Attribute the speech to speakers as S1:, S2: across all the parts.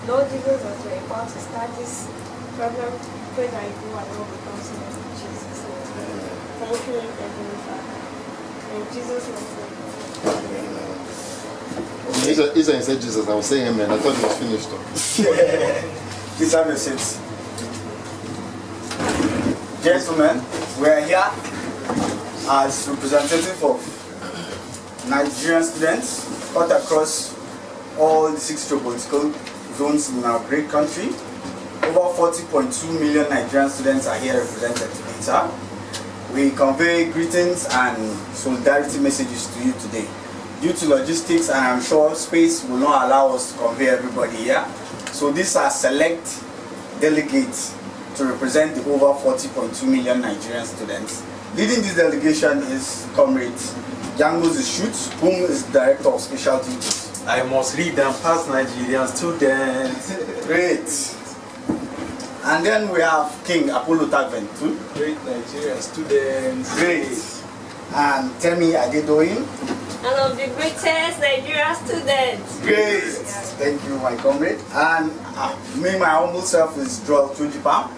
S1: Lord Jesus, as we're about to start this program, pray that you and all become sinners in Jesus' name. Thank you, Heavenly Father. In Jesus' name.
S2: Isa said Jesus, I was saying amen. I thought it was finished.
S3: Please have your seats. Gentlemen, we are here as representative of Nigerian students cut across all the 6 geopolitical zones in our great country. Over 40.2 million Nigerian students are here represented today, sir. We convey greetings and solidarity messages to you today. Due to logistics, and I'm sure space will not allow us to convey everybody here. So these are select delegates to represent the over 40.2 million Nigerian students. Leading this delegation is Comrade Jango Zishut, whom is Director of Special Duties.
S4: I must lead them past Nigerian students.
S3: Great. And then we have King Apollo Tagven too.
S4: Great Nigerian students.
S3: Great. And Temi Adedoyin.
S1: And of the greatest Nigerian students.
S3: Great. Thank you, my comrade. And me, my humble self is Joel Tujipa.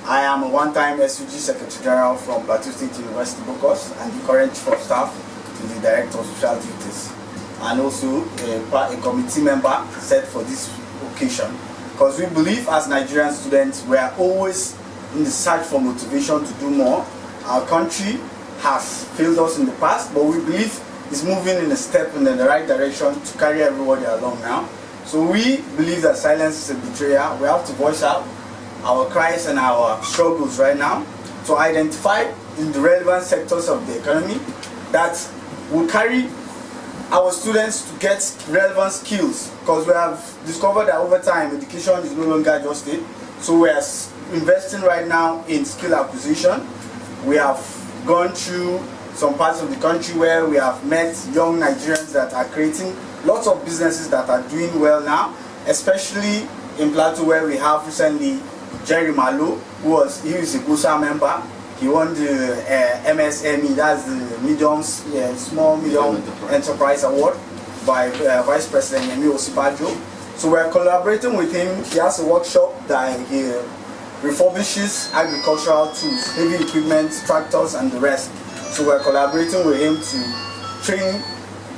S3: I am a one-time SUG Secretary General from Plateau State University, Bokos, and the current Chief of Staff to the Director of Social Duties, and also a committee member set for this occasion. Because we believe as Nigerian students, we are always in the search for motivation to do more. Our country has failed us in the past, but we believe it's moving in a step in the right direction to carry everybody along now. So we believe that silence is a betrayal. We have to voice out our cries and our struggles right now to identify in the relevant sectors of the economy that will carry our students to get relevant skills, because we have discovered that over time education is no longer just it. So we are investing right now in skill acquisition. We have gone through some parts of the country where we have met young Nigerians that are creating lots of businesses that are doing well now, especially in Plateau, where we have recently Jerry Malo, who is a GUSA member. He won the MSME, that's the Small Medium Enterprise Award by Vice President Yemi Osibajo. So we're collaborating with him. He has a workshop that he refurbishes agricultural tools, heavy equipment, tractors, and the rest. So we're collaborating with him to train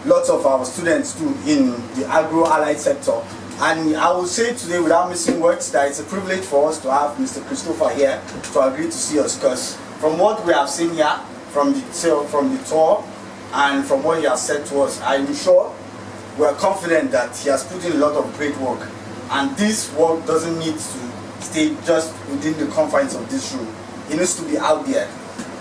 S3: lots of our students too in the agro-allied sector. And I will say today, without missing words, that it's a privilege for us to have Mr. Christopher here to agree to see us, because from what we have seen here, from the tour, and from what he has said to us, I'm sure we are confident that he has put in a lot of great work. And this work doesn't need to stay just within the confines of this room. It needs to be out there.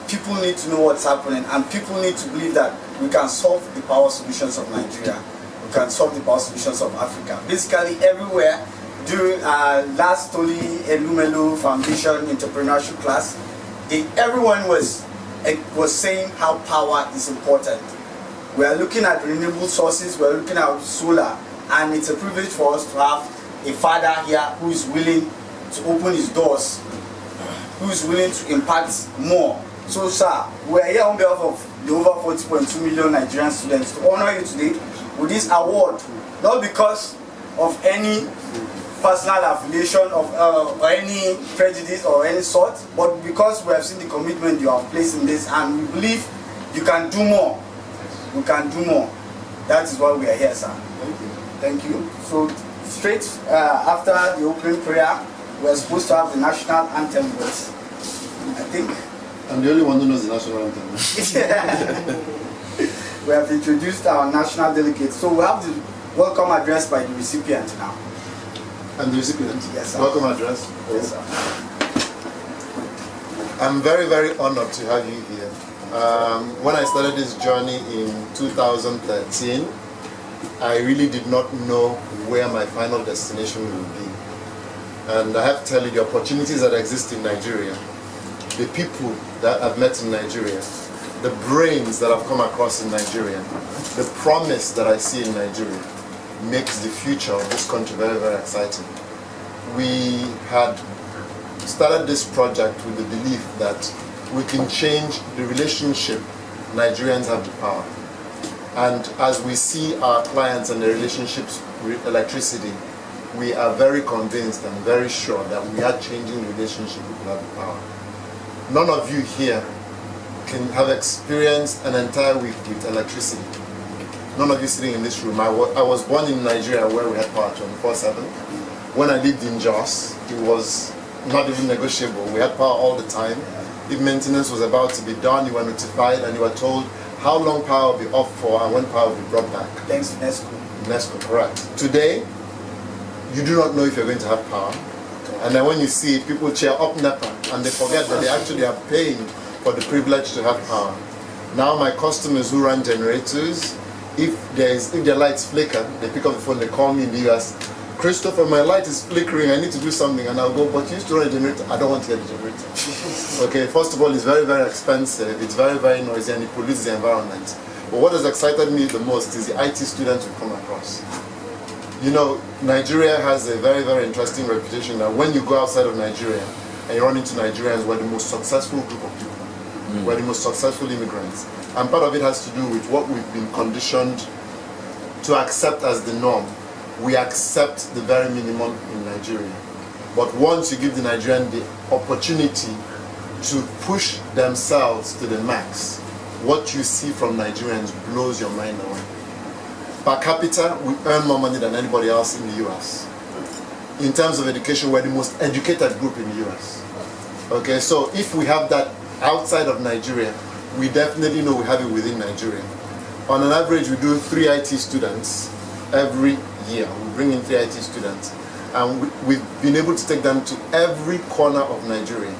S3: People need to know what's happening, and people need to believe that we can solve the power solutions of Nigeria. We can solve the power solutions of Africa. Basically everywhere, during last Toli Elumelu Foundation entrepreneurship class, everyone was saying how power is important. We are looking at renewable sources, we are looking at solar, and it's a privilege for us to have a father here who is willing to open his doors, who is willing to impact more. So sir, we are here on behalf of the over 40.2 million Nigerian students to honor you today with this award, not because of any personal affiliation or any prejudice or any sort, but because we have seen the commitment you have placed in this, and we believe you can do more. We can do more. That is why we are here, sir.
S2: Thank you.
S3: Thank you. So straight after the opening prayer, we are supposed to have the national anthem, but I think
S2: I'm the only one who knows the national anthem.
S3: we have introduced our national delegates. So we have the welcome address by the recipient now.
S2: And the recipient?
S3: Yes, sir.
S2: Welcome address.
S3: Yes, sir.
S2: I'm very, very honored to have you here. When I started this journey in 2013, I really did not know where my final destination would be. And I have to tell you, the opportunities that exist in Nigeria, the people that I've met in Nigeria, the brains that I've come across in Nigeria, the promise that I see in Nigeria makes the future of this country very, very exciting. We had started this project with the belief that we can change the relationship Nigerians have with power. And as we see our clients and their relationships with electricity we are very convinced and very sure that we are changing the relationship people have with power. None of you here can have experienced an entire week with electricity. None of you sitting in this room. I was born in Nigeria where we had power 24/7. When I lived in Jos, it was not even negotiable. We had power all the time. If maintenance was about to be done, you were notified and you were told how long power will be off for and when power will be brought back.
S3: Thanks to NESCO.
S2: NESCO, correct. Today, you do not know if you're going to have power. And then when you see it, people cheer up NEPA and they forget that they actually are paying for the privilege to have power. Now my customers who run generators, if their lights flicker, they pick up the phone, they call me in the US, Christopher, my light is flickering, I need to do something. And I'll go, but you used to run a generator. I don't want to get a generator. Okay, first of all, it's very, very expensive. It's very, very noisy and it pollutes the environment. But what has excited me the most is the IT students we come across. You know, Nigeria has a very, very interesting reputation that when you go outside of Nigeria and you run into Nigerians, we're the most successful group of people. We're the most successful immigrants. And part of it has to do with what we've been conditioned to accept as the norm. We accept the very minimum in Nigeria. But once you give the Nigerian the opportunity to push themselves to the max, what you see from Nigerians blows your mind away. Per capita, we earn more money than anybody else in the US. In terms of education, we're the most educated group in the US. Okay, so if we have that outside of Nigeria, we definitely know we have it within Nigeria. On an average, we do 3 IT students every year. We bring in 3 IT students. And we've been able to take them to every corner of Nigeria.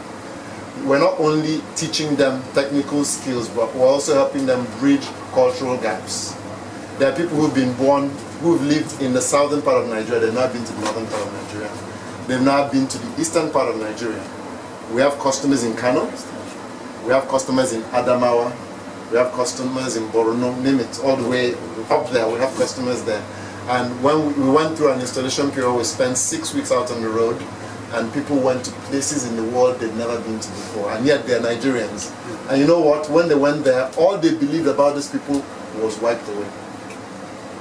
S2: We're not only teaching them technical skills, but we're also helping them bridge cultural gaps. There are people who've been born, who've lived in the southern part of Nigeria, they've not been to the northern part of Nigeria. They've not been to the eastern part of Nigeria. We have customers in Kano, we have customers in Adamawa, we have customers in Borno, name it, all the way up there, we have customers there. And when we went through an installation period, we spent 6 weeks out on the road, and people went to places in the world they'd never been to before, and yet they're Nigerians. And you know what? When they went there, all they believed about these people was wiped away.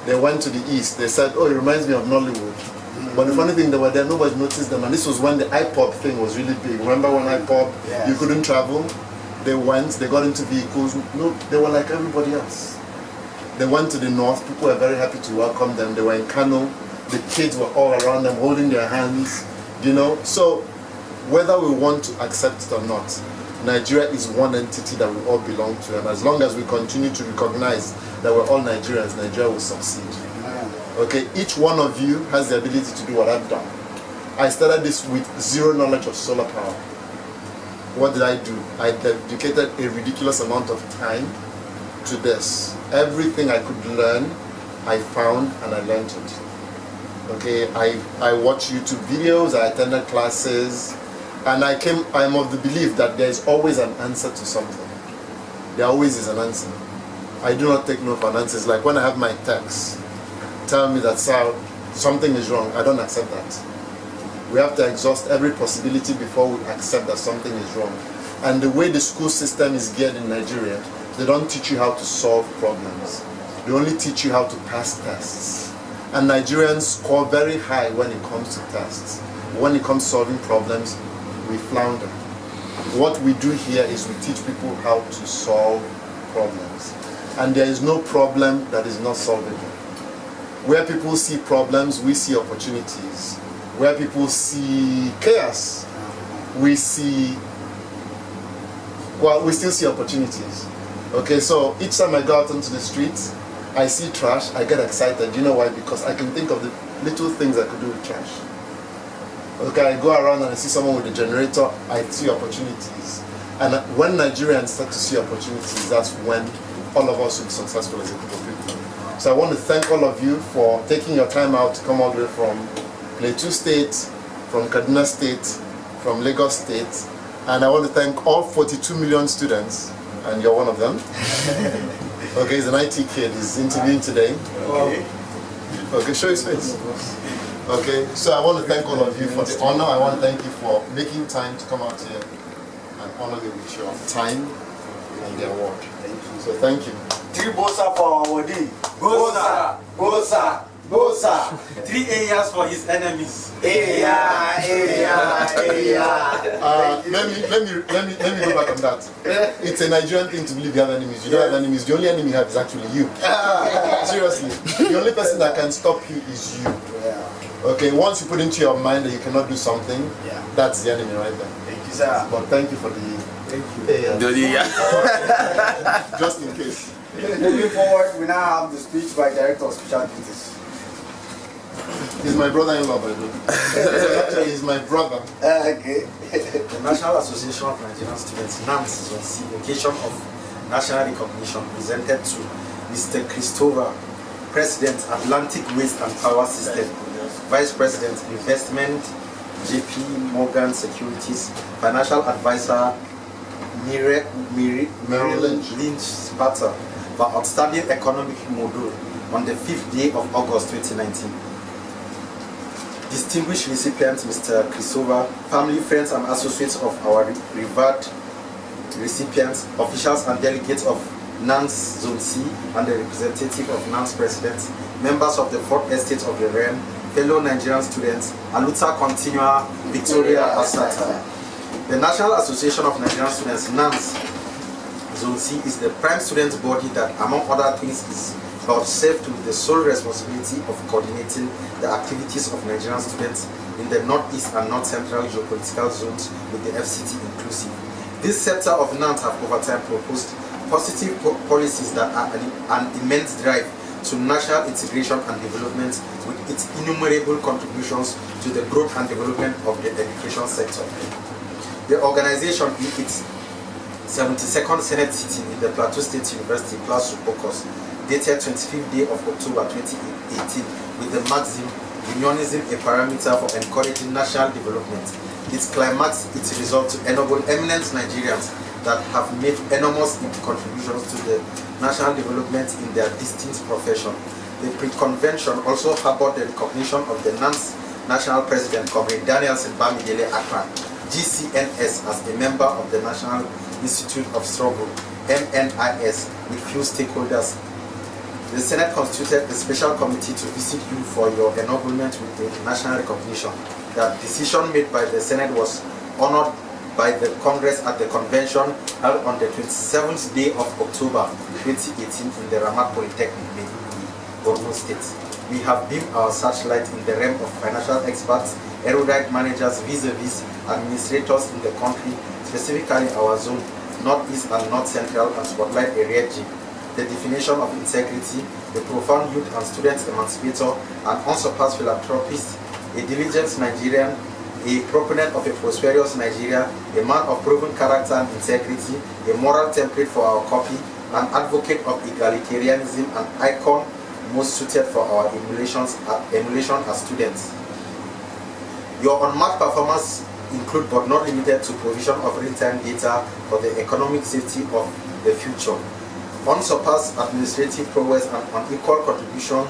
S2: They went to the east, they said, oh, it reminds me of Nollywood. But the funny thing, they were there, nobody noticed them, and this was when the iPod thing was really big. Remember when iPod, yes, you couldn't travel? They went, they got into vehicles, no, they were like everybody else. They went to the north, people were very happy to welcome them. They were in Kano, the kids were all around them holding their hands, you know. So whether we want to accept it or not, Nigeria is one entity that we all belong to, and as long as we continue to recognize that we're all Nigerians, Nigeria will succeed. Okay, each one of you has the ability to do what I've done. I started this with zero knowledge of solar power. What did I do? I dedicated a ridiculous amount of time to this. Everything I could learn, I found and I learned it. Okay, I watched YouTube videos, I attended classes, and I'm of the belief that there is always an answer to something. There always is an answer. I do not take no for an answer. It's like when I have my text, tell me that something is wrong, I don't accept that. We have to exhaust every possibility before we accept that something is wrong. And the way the school system is geared in Nigeria, they don't teach you how to solve problems. They only teach you how to pass tests. And Nigerians score very high when it comes to tests. When it comes to solving problems, we flounder. What we do here is we teach people how to solve problems. And there is no problem that is not solvable. Where people see problems, we see opportunities. Where people see chaos, we still see opportunities. Okay, so each time I go out onto the streets, I see trash, I get excited. You know why? Because I can think of the little things I could do with trash. Okay, I go around and I see someone with a generator, I see opportunities. And when Nigerians start to see opportunities, that's when all of us will be successful as a group of people. So I want to thank all of you for taking your time out to come all the way from Plateau State, from Kaduna State, from Lagos State, and I want to thank all 42 million students, and you're one of them. Okay, he's an IT kid, he's interviewing today. Okay, show his face. Okay, so I want to thank all of you for the honor. I want to thank you for making time to come out here and honor me with your time and the award. So thank you.
S3: Three Bosa for our awardee. Bosa, Bosa, Bosa.
S4: 3 areas for his enemies.
S3: Let
S2: me go back on that. It's a Nigerian thing to believe you have enemies. You don't have enemies. The only enemy you have is actually you. Seriously. The only person that can stop you is you. Okay, once you put into your mind that you cannot do something, that's the enemy right there.
S3: Thank you, sir.
S2: But thank you for the... Just in case.
S3: Moving forward, we now have the speech by Director of Special Duties.
S2: He's my brother-in-law, by the way. Actually, he's my brother.
S3: Okay.
S4: The National Association of Nigerian Students, NANS, on the occasion of national recognition, presented to Mr. Christopher, President, Atlantic Waste and Power System, Vice President, Investment, JP Morgan Securities, Financial Advisor, Merrill Lynch Sparta, for outstanding economic module on the 5th day of August 2019. Distinguished recipients, Mr. Christopher, family, friends and associates of our revered recipients, officials and delegates of NANS Zone C and the representative of NANS presidents, members of the 4th Estate of the REM, fellow Nigerian students, Aluta Continua Victoria Asata. The National Association of Nigerian Students, NANS Zone C, is the prime student body that, among other things, is vouchsafed with the sole responsibility of coordinating the activities of Nigerian students in the Northeast and North Central geopolitical zones, with the FCT inclusive. This sector of NANS have over time proposed positive policies that are an immense drive to national integration and development, with its innumerable contributions to the growth and development of the education sector. The organization, in its 72nd Senate sitting in the Plateau State University Classroom Focus, dated 25th day of October 2018, with the maxim, unionism a parameter for encouraging national development. Its climax, its result to enable eminent Nigerians that have made enormous contributions to the national development in their distinct profession. The pre-convention also harbored the recognition of the NANS National President, Comrade Danielson Bamidele Akran, GCNS, as a member of the National Institute of Struggle, MNIS, with few stakeholders. The Senate constituted a special committee to visit you for your ennoblement with the national recognition. That decision made by the Senate was honored by the Congress at the convention held on the 27th day of October 2018 in the Ramat Polytechnic, Borno State. We have beamed our searchlight in the realm of financial experts, erudite managers, vis-a-vis administrators in the country, specifically our zone, Northeast and North Central, and spotlight area G. The definition of integrity, the profound youth and students emancipator, an unsurpassed philanthropist, a diligent Nigerian, a proponent of a prosperous Nigeria, a man of proven character and integrity, a moral template for our copy, an advocate of egalitarianism, an icon most suited for our emulation as students. Your unmatched performance include but not limited to provision of real-time data for the economic safety of the future, unsurpassed administrative prowess and unequal contribution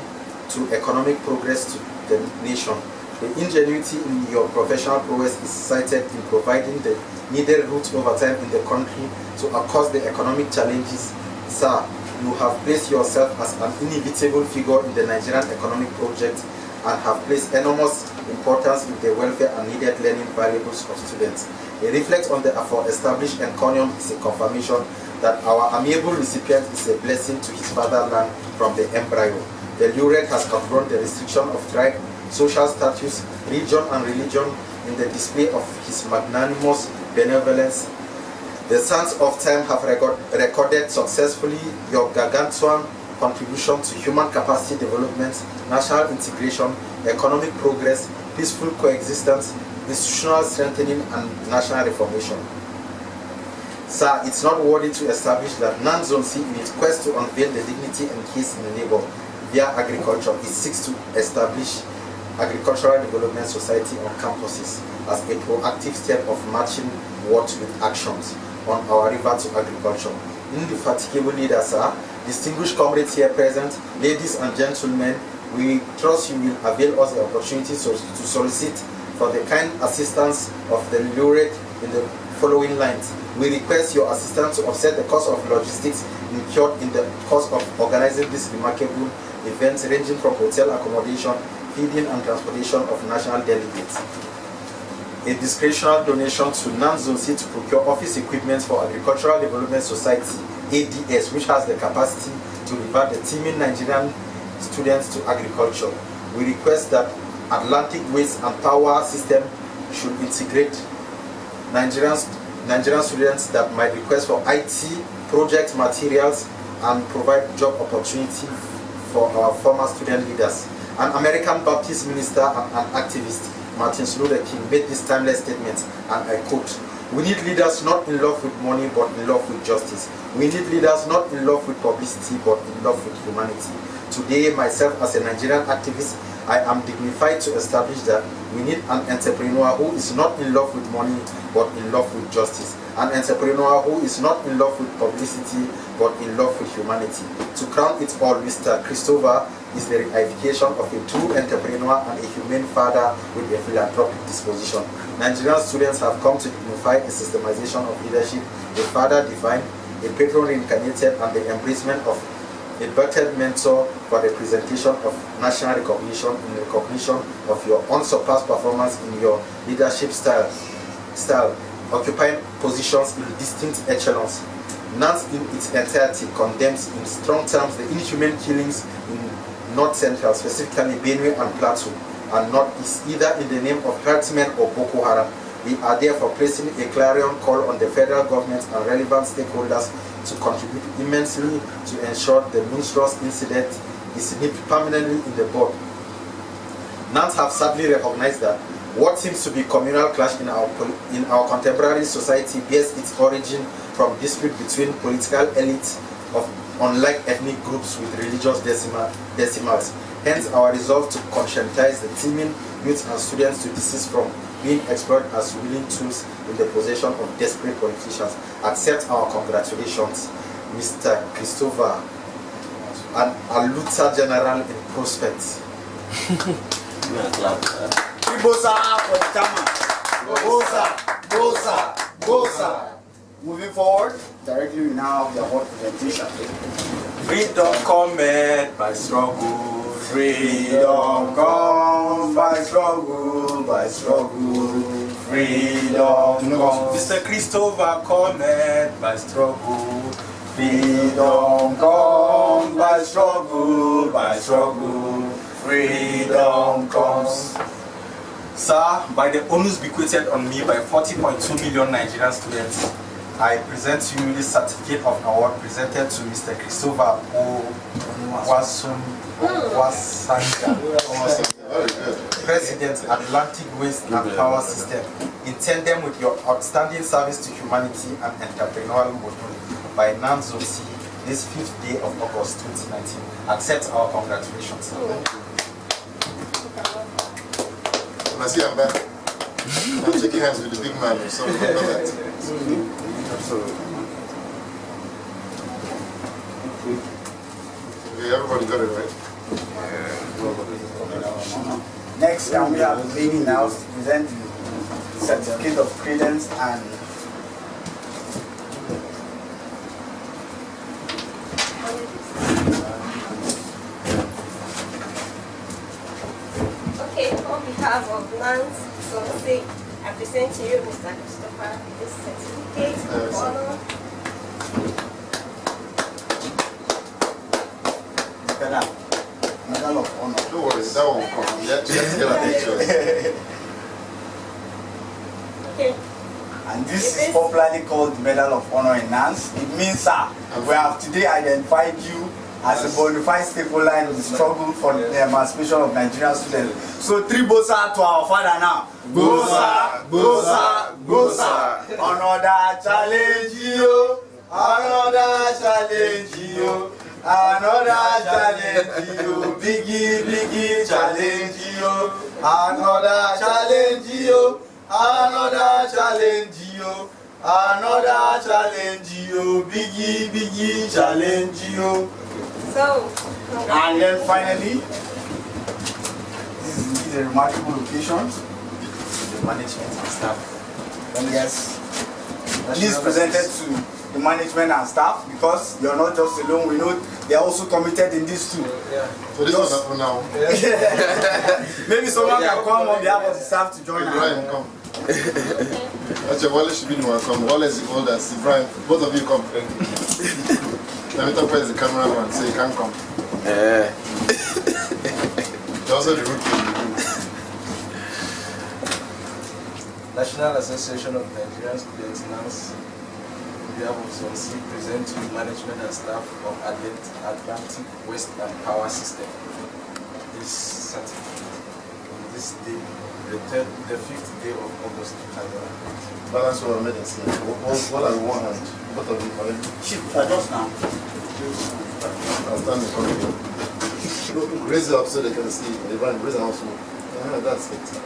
S4: to economic progress to the nation. The ingenuity in your professional prowess is cited in providing the needed route over time in the country to across the economic challenges. Sir, you have placed yourself as an inevitable figure in the Nigerian economic project and have placed enormous importance in the welfare and needed learning variables of students. A reflect on the aforeestablished encomium is a confirmation that our amiable recipient is a blessing to his fatherland from the embryo. The laureate has confronted the restriction of tribe, social status, region and religion in the display of his magnanimous benevolence. The sands of time have recorded successfully your gargantuan contribution to human capacity development, national integration, economic progress, peaceful coexistence, institutional strengthening and national reformation. Sir, it's not worthy to establish that NANS Zone C, in its quest to unveil the dignity and peace in the neighbor via agriculture, it seeks to establish agricultural development society on campuses as a proactive step of matching words with actions on our river to agriculture. Indefatigable leaders, sir, distinguished comrades here present, ladies and gentlemen, we trust you will avail us the opportunity to solicit for the kind assistance of the laureate in the following lines. We request your assistance to offset the cost of logistics incurred in the course of organizing this remarkable events ranging from hotel accommodation, feeding and transportation of national delegates. A discretionary donation to NANS Zone C to procure office equipment for Agricultural Development Society, AWPS, which has the capacity to revert the teeming Nigerian students to agriculture. We request that Atlantic Waste and Power System should integrate Nigerian students that might request for IT, project materials, and provide job opportunity for our former student leaders. An American Baptist minister and an activist, Martin Luther King, made this timeless statement, and I quote, "We need leaders not in love with money but in love with justice. We need leaders not in love with publicity but in love with humanity." Today, myself as a Nigerian activist, I am dignified to establish that we need an entrepreneur who is not in love with money but in love with justice. An entrepreneur who is not in love with publicity but in love with humanity. To crown it all, Mr. Christopher is the reification of a true entrepreneur and a humane father with a philanthropic disposition. Nigerian students have come to dignify a systemization of leadership, a father divine, a patron reincarnated, and the embracement of a battered mentor for the presentation of national recognition in recognition of your unsurpassed performance in your leadership style, occupying positions in distinct echelons. NANS in its entirety condemns in strong terms the inhumane killings in North Central, specifically Benue and Plateau, and Northeast, either in the name of herdsmen or Boko Haram. We are therefore placing a clarion call on the federal government and relevant stakeholders to contribute immensely to ensure the monstrous incident is nipped permanently in the bud. NANS have sadly recognized that what seems to be communal clash in our contemporary society bears its origin from dispute between political elites of unlike ethnic groups with religious decimals. Hence our resolve to conscientize the teeming youth and students to desist from being exploited as willing tools in the possession of desperate politicians. Accept our congratulations, Mr. Christopher, and Aluta General in prospect.
S3: Bosa for the chairman. Bosa. Moving forward, directly we now have the award presentation.
S5: Freedom cometh by struggle.
S3: Freedom comes by struggle, freedom comes.
S5: Mr. Christopher cometh by struggle.
S3: Freedom comes by struggle, freedom comes.
S5: Sir, by the onus bequeathed on me by 40.2 million Nigerian students, I present to you this certificate of award presented to Mr. Christopher President, Atlantic Waste and Power System, in tandem with your outstanding service to humanity and entrepreneurial model by NANS Zone C, this 5th day of August 2019. Accept our congratulations.
S2: I see I'm back. I'm shaking hands with the big man, so remember that. Okay, everybody got it right.
S3: Next, we have Lady now to present the certificate of credence and
S1: On behalf of NANS Zone C, I present to you, Mr. Christopher, this certificate of honor.
S3: medal of honor.
S2: Don't worry, that one will come. Let's get a picture.
S1: Okay.
S3: And this is popularly called the Medal of Honor in NANS. It means, sir, we have today identified you as a bona fide stakeholder in the struggle for the emancipation of Nigerian students. So, 3 bosa to our father now. Bosa. Another challenge you. Another challenge you. Biggie challenge you. Another challenge you. Another challenge you. Biggie challenge you.
S1: So,
S3: And then finally, this is indeed a remarkable occasion.
S5: The management and staff.
S3: Yes. This is presented to the management and staff because you're not just alone. We know they are also committed in this too.
S2: Yeah. So this is for now.
S3: Maybe someone can come on behalf of the staff to join us.
S2: Brian, come. Actually, Wale should be the one come. Wale is the oldest. Brian, both of you come. Let me talk where the cameraman, so you can come. You're also the root in the group.
S6: National Association of Nigerian Students, NANS, on behalf of Zone C, present to the management and staff of Atlantic West and Power System this certificate on this day, the 5th day of August 2008.
S2: Balance over medicine. What are the one hand? Both of you already?
S3: Shift, just now.
S2: I'll stand in front of you. Raise it up so they can see. Brian, raise it also. Yeah, that's it.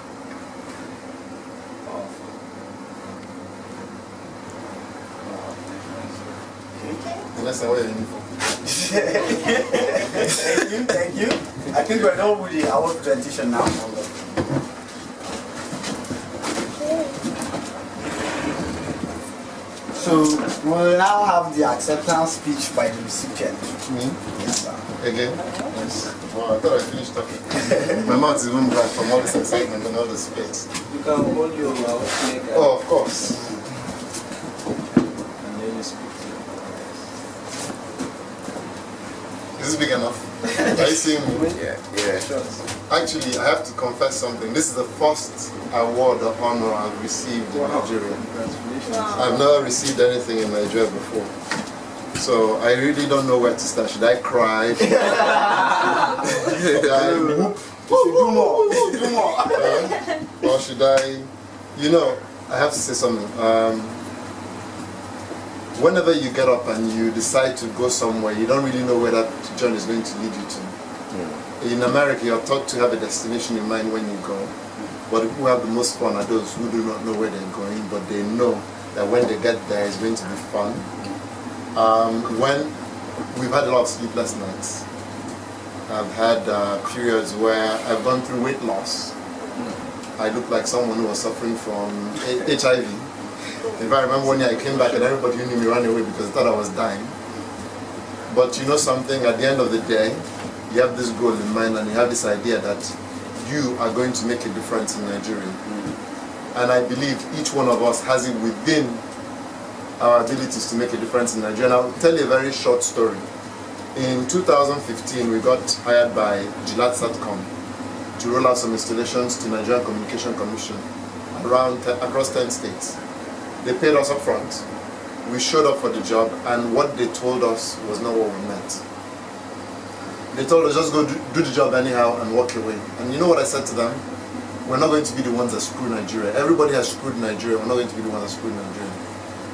S2: Unless I wear a uniform.
S3: Thank you. I think we're done with the award presentation now. So we'll now have the acceptance speech by the recipient.
S2: Me?
S3: Yes, sir.
S2: Again? Yes. Wow, I thought I finished talking. My mouth is even black from all this excitement and all the space.
S6: You can hold your mouth.
S2: Oh, of course.
S6: And then you speak to your
S2: Is this big enough? Are you seeing me?
S4: Yeah.
S6: Sure.
S2: Actually, I have to confess something. This is the first award or honor I've received in Nigeria.
S6: Congratulations.
S2: I've never received anything in Nigeria before. So I really don't know where to start. Should I cry? Should I whoop?
S3: Do more. Do more.
S2: Or should I? You know, I have to say something. Whenever you get up and you decide to go somewhere, you don't really know where that journey is going to lead you to. In America, you're taught to have a destination in mind when you go. But the people who have the most fun are those who do not know where they're going, but they know that when they get there, it's going to be fun. When we've had a lot of sleepless nights, I've had periods where I've gone through weight loss. I look like someone who was suffering from HIV. If I remember one year I came back and everybody who knew me ran away because they thought I was dying. But you know something, at the end of the day, you have this goal in mind and you have this idea that you are going to make a difference in Nigeria. And I believe each one of us has it within our abilities to make a difference in Nigeria. And I'll tell you a very short story. In 2015, we got hired by Gillette Satcom to roll out some installations to Nigerian Communication Commission across 10 states. They paid us up front. We showed up for the job, and what they told us was not what we meant. They told us just go do the job anyhow and walk away. And you know what I said to them? We're not going to be the ones that screw Nigeria. Everybody has screwed Nigeria. We're not going to be the ones that screwed Nigeria.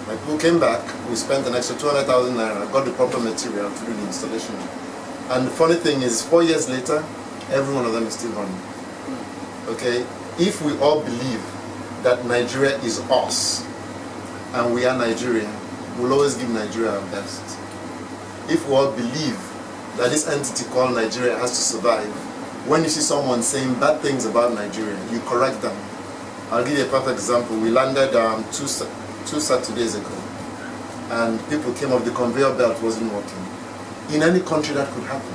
S2: My people came back. We spent an extra 200,000 naira, got the proper material to do the installation. And the funny thing is, 4 years later, every one of them is still running. Okay? If we all believe that Nigeria is us, and we are Nigeria, we'll always give Nigeria our best. If we all believe that this entity called Nigeria has to survive, when you see someone saying bad things about Nigeria, you correct them. I'll give you a perfect example. We landed two Saturdays ago, and people came up, the conveyor belt wasn't working. In any country that could happen.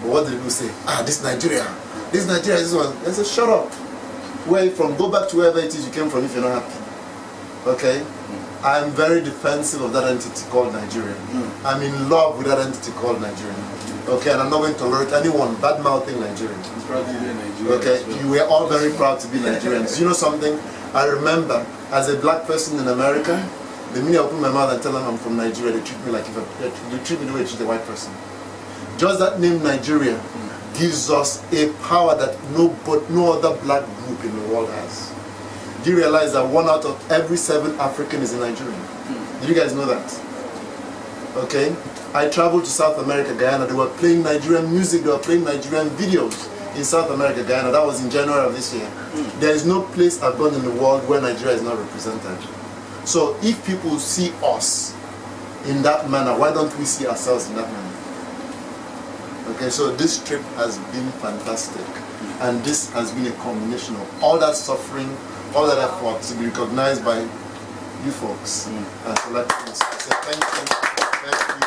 S2: But what did people say? This Nigeria is this one. They said, shut up. Where are you from? Go back to wherever it is you came from if you're not happy. Okay? I'm very defensive of that entity called Nigeria. I'm in love with that entity called Nigeria. Okay, and I'm not going to tolerate anyone bad-mouthing Nigeria. Okay, you were all very proud to be Nigerians. You know something? I remember, as a black person in America, the minute I open my mouth and tell them I'm from Nigeria, they treat me like they treat me the way they treat a white person. Just that name Nigeria gives us a power that no other black group in the world has. Do you realize that 1 out of every 7 African is a Nigerian? Did you guys know that? Okay? I traveled to South America, Guyana. They were playing Nigerian music, they were playing Nigerian videos in South America, Guyana. That was in January of this year. There is no place I've gone in the world where Nigeria is not represented. So if people see us in that manner, why don't we see ourselves in that manner? Okay, so this trip has been fantastic. And this has been a combination of all that suffering, all that effort to be recognized by you folks. And so I say thank you. Thank you.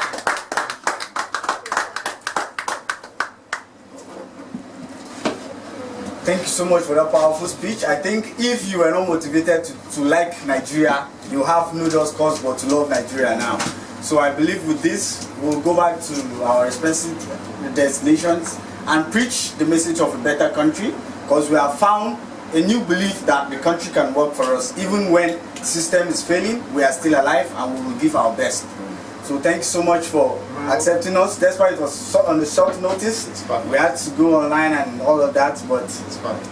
S3: Thank you so much for that powerful speech. I think if you were not motivated to like Nigeria, you have no just cause but to love Nigeria now. So I believe with this, we'll go back to our respective destinations and preach the message of a better country, because we have found a new belief that the country can work for us. Even when the system is failing, we are still alive and we will give our best. So thank you so much for accepting us. Despite it was on the short notice, we had to go online and all of that, but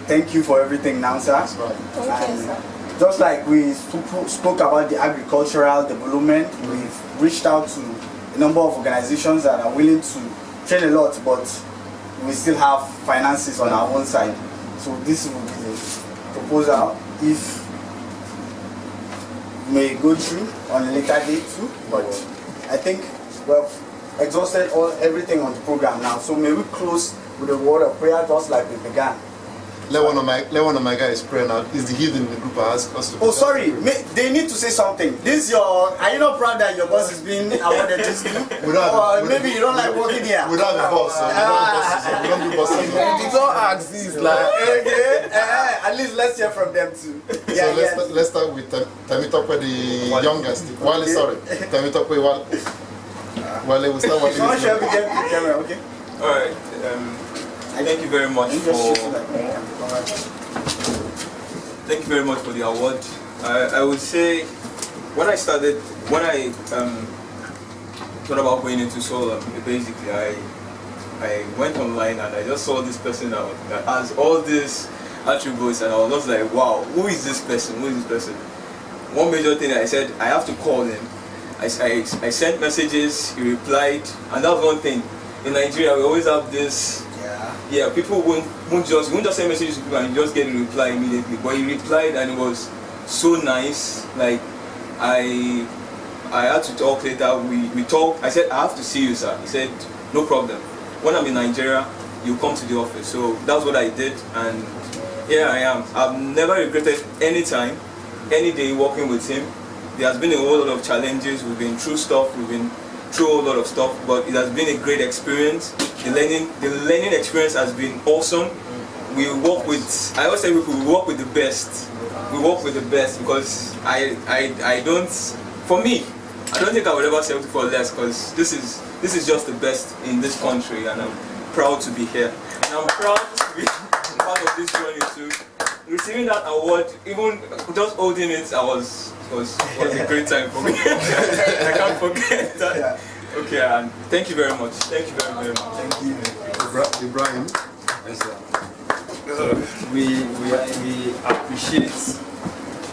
S3: thank you for everything now, sir.
S1: Thank you, sir.
S3: Just like we spoke about the agricultural development, we've reached out to a number of organizations that are willing to train a lot, but we still have finances on our own side. So this will be the proposal. If we may go through on a later date too, but I think we've exhausted everything on the program now. So may we close with a word of prayer just like we began.
S2: Let one of my guys pray now. Is the heathen in the group ask us to?
S3: Oh, sorry. They need to say something. This are you not proud that your boss is being awarded this too? Or maybe you don't like working here.
S2: We don't have a boss. We don't do bosses.
S6: You don't ask this, like.
S3: Okay. At least let's hear from them too.
S2: Yeah, so let's start with Temitope, the youngest. Wale, sorry. Temitope, Wale. Wale, we'll start with
S3: Someone should get the camera, okay?
S7: All right. Thank you very much for the award. I would say when I thought about going into solar, basically I went online and I just saw this person that has all these attributes, and I was just like, wow, who is this person? One major thing I said, I have to call him. I sent messages, he replied, and that was one thing. In Nigeria, we always have this. Yeah, people won't just send messages to people and just get a reply immediately. But he replied and it was so nice. Like I had to talk later. We talked. I said, I have to see you, sir. He said, no problem. When I'm in Nigeria, you come to the office. So that's what I did, and here I am. I've never regretted any time, any day working with him. There has been a whole lot of challenges. We've been through stuff. We've been through a whole lot of stuff, but it has been a great experience. The learning experience has been awesome. We work with, I always say we work with the best. We work with the best because I don't, for me, I don't think I would ever settle for less, because this is just the best in this country, and I'm proud to be here. And I'm proud to be part of this journey too. Receiving that award, even just holding it, was a great time for me. I can't forget that. Yeah. Okay, and thank you very much. Thank you very much.
S3: Thank you.
S2: Ibrahim.
S8: Yes, sir. We appreciate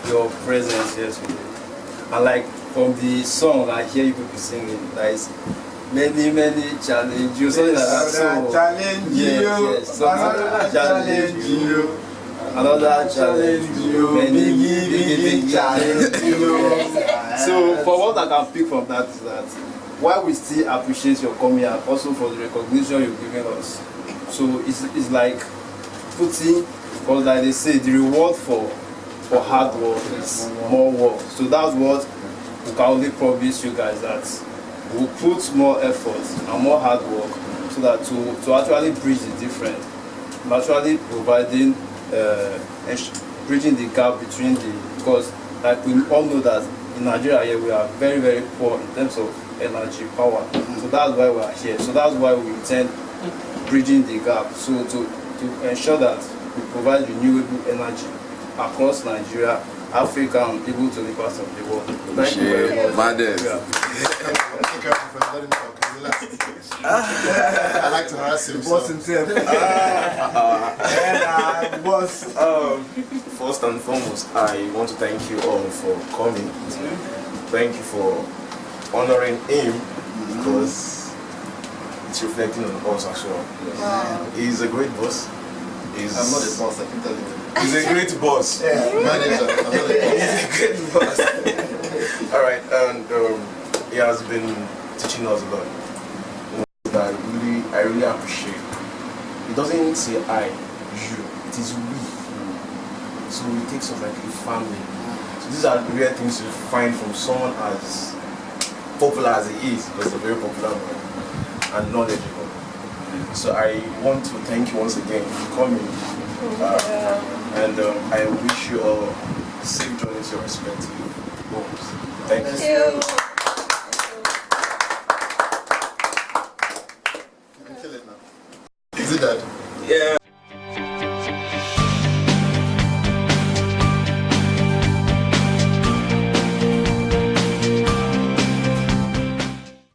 S8: your presence here today. And like from the song, I hear you people singing, there is many challenges. Something like that. So,
S3: challenge
S8: yes, challenge you. Another challenge you. Many challenge you. So for what I can pick from that is that why we still appreciate your coming and also for the recognition you've given us. So it's like putting, because like they say, the reward for hard work is more work. So that's what we can only promise you guys, that we'll put more effort and more hard work so that to actually bridge the difference, actually providing bridging the gap between because like we all know that in Nigeria here we are very poor in terms of energy power. So that's why we are here. So that's why we intend bridging the gap. So to ensure that we provide renewable energy across Nigeria, Africa, and people to the parts of the world. Thank you very much.
S2: I like to harass him.
S3: Boss himself. Boss.
S9: First and foremost, I want to thank you all for coming. Thank you for honoring him, because it's reflecting on us as well.
S1: Wow.
S9: He's a great boss.
S2: I'm not a boss, I can tell you.
S9: He's a great boss.
S2: Manager, I'm not a boss.
S9: He's a great boss. Alright, and he has been teaching us a lot. That I really appreciate. It doesn't say I, you, it is we. So it takes us like a family. So these are the rare things you find from someone as popular as he is, because he's a very popular man and knowledgeable. So I want to thank you once again for coming. And I wish you all safe journeys to your respective homes. Thank you.
S2: You can kill it now. Is it that?
S7: Yeah.